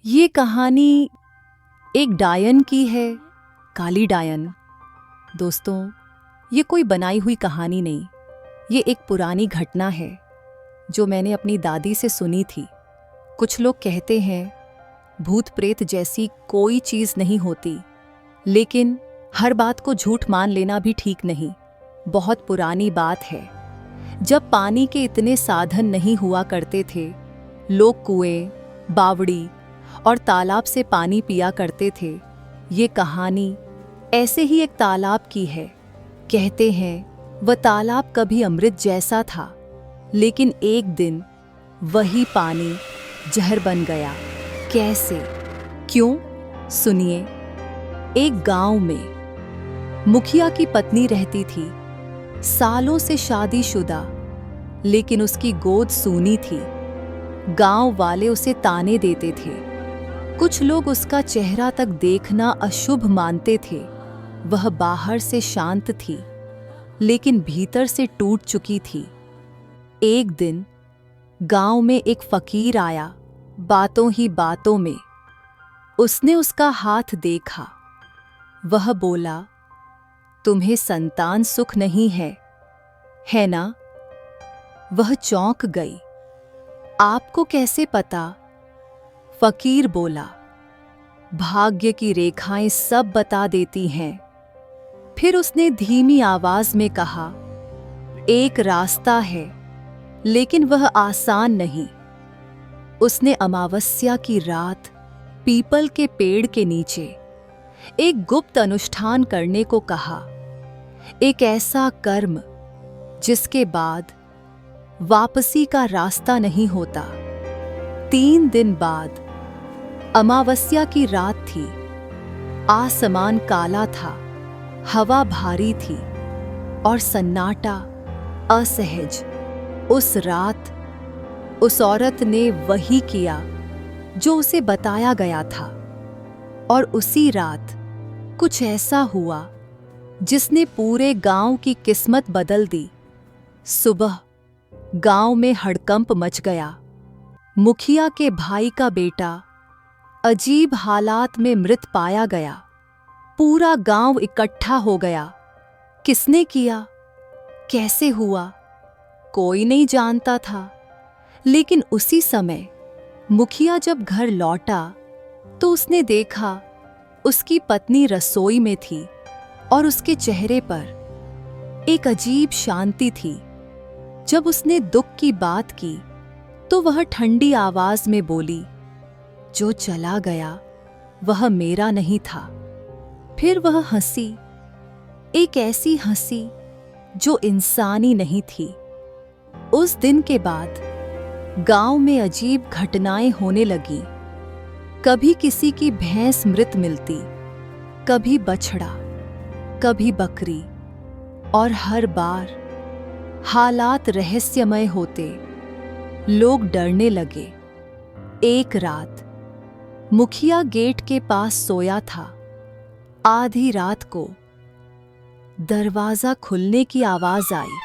ये कहानी एक डायन की है, काली डायन। दोस्तों, ये कोई बनाई हुई कहानी नहीं, ये एक पुरानी घटना है जो मैंने अपनी दादी से सुनी थी। कुछ लोग कहते हैं भूत प्रेत जैसी कोई चीज़ नहीं होती, लेकिन हर बात को झूठ मान लेना भी ठीक नहीं। बहुत पुरानी बात है, जब पानी के इतने साधन नहीं हुआ करते थे, लोग कुएं, बावड़ी और तालाब से पानी पिया करते थे। ये कहानी ऐसे ही एक तालाब की है। कहते हैं वह तालाब कभी अमृत जैसा था, लेकिन एक दिन वही पानी जहर बन गया। कैसे, क्यों? सुनिए। एक गांव में मुखिया की पत्नी रहती थी, सालों से शादीशुदा, लेकिन उसकी गोद सूनी थी। गांव वाले उसे ताने देते थे। कुछ लोग उसका चेहरा तक देखना अशुभ मानते थे। वह बाहर से शांत थी, लेकिन भीतर से टूट चुकी थी। एक दिन गांव में एक फकीर आया। बातों ही बातों में उसने उसका हाथ देखा। वह बोला, तुम्हें संतान सुख नहीं है ना? वह चौंक गई। आपको कैसे पता? फकीर बोला, भाग्य की रेखाएं सब बता देती हैं। फिर उसने धीमी आवाज में कहा, एक रास्ता है, लेकिन वह आसान नहीं। उसने अमावस्या की रात पीपल के पेड़ के नीचे एक गुप्त अनुष्ठान करने को कहा। एक ऐसा कर्म जिसके बाद वापसी का रास्ता नहीं होता। 3 दिन बाद अमावस्या की रात थी। आसमान काला था, हवा भारी थी और सन्नाटा असहज। उस रात उस औरत ने वही किया जो उसे बताया गया था, और उसी रात कुछ ऐसा हुआ जिसने पूरे गांव की किस्मत बदल दी। सुबह गांव में हड़कंप मच गया। मुखिया के भाई का बेटा अजीब हालात में मृत पाया गया। पूरा गांव इकट्ठा हो गया। किसने किया, कैसे हुआ, कोई नहीं जानता था। लेकिन उसी समय मुखिया जब घर लौटा तो उसने देखा उसकी पत्नी रसोई में थी और उसके चेहरे पर एक अजीब शांति थी। जब उसने दुख की बात की तो वह ठंडी आवाज में बोली, जो चला गया वह मेरा नहीं था। फिर वह हंसी, एक ऐसी हंसी जो इंसानी नहीं थी। उस दिन के बाद गांव में अजीब घटनाएं होने लगीं। कभी किसी की भैंस मृत मिलती, कभी बछड़ा, कभी बकरी, और हर बार हालात रहस्यमय होते। लोग डरने लगे। एक रात मुखिया गेट के पास सोया था। आधी रात को दरवाजा खुलने की आवाज आई।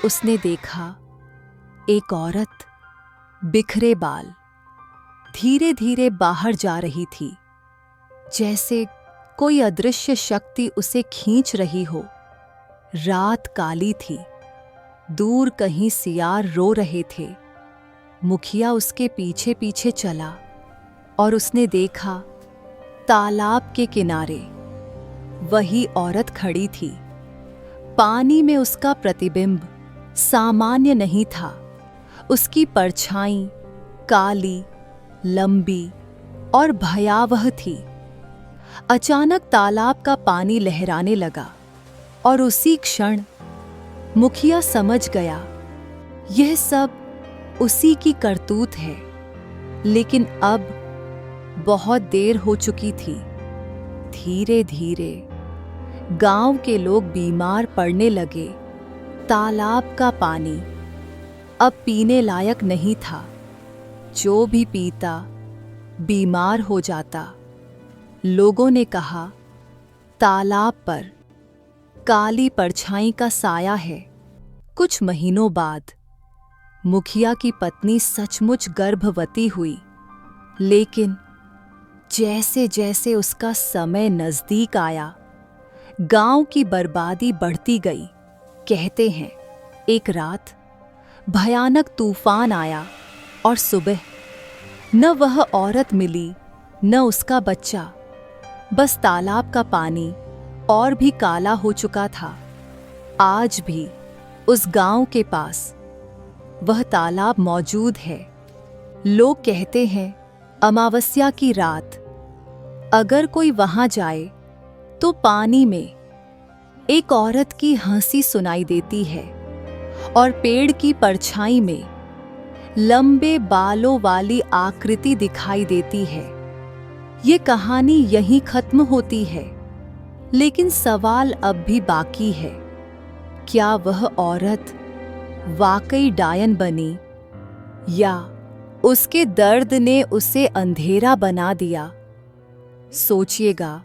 उसने देखा एक औरत बिखरे बाल धीरे धीरे बाहर जा रही थी, जैसे कोई अदृश्य शक्ति उसे खींच रही हो। रात काली थी, दूर कहीं सियार रो रहे थे। मुखिया उसके पीछे पीछे चला और उसने देखा तालाब के किनारे वही औरत खड़ी थी। पानी में उसका प्रतिबिंब सामान्य नहीं था। उसकी परछाई काली, लंबी और भयावह थी। अचानक तालाब का पानी लहराने लगा और उसी क्षण मुखिया समझ गया यह सब उसी की करतूत है। लेकिन अब बहुत देर हो चुकी थी। धीरे धीरे गांव के लोग बीमार पड़ने लगे। तालाब का पानी अब पीने लायक नहीं था। जो भी पीता बीमार हो जाता। लोगों ने कहा, तालाब पर काली परछाई का साया है। कुछ महीनों बाद मुखिया की पत्नी सचमुच गर्भवती हुई। लेकिन जैसे जैसे उसका समय नजदीक आया, गांव की बर्बादी बढ़ती गई। कहते हैं एक रात भयानक तूफान आया और सुबह न वह औरत मिली न उसका बच्चा, बस तालाब का पानी और भी काला हो चुका था। आज भी उस गांव के पास वह तालाब मौजूद है। लोग कहते हैं अमावस्या की रात अगर कोई वहां जाए तो पानी में एक औरत की हंसी सुनाई देती है और पेड़ की परछाई में लंबे बालों वाली आकृति दिखाई देती है। ये कहानी यहीं खत्म होती है, लेकिन सवाल अब भी बाकी है। क्या वह औरत वाकई डायन बनी या उसके दर्द ने उसे अंधेरा बना दिया? सोचिएगा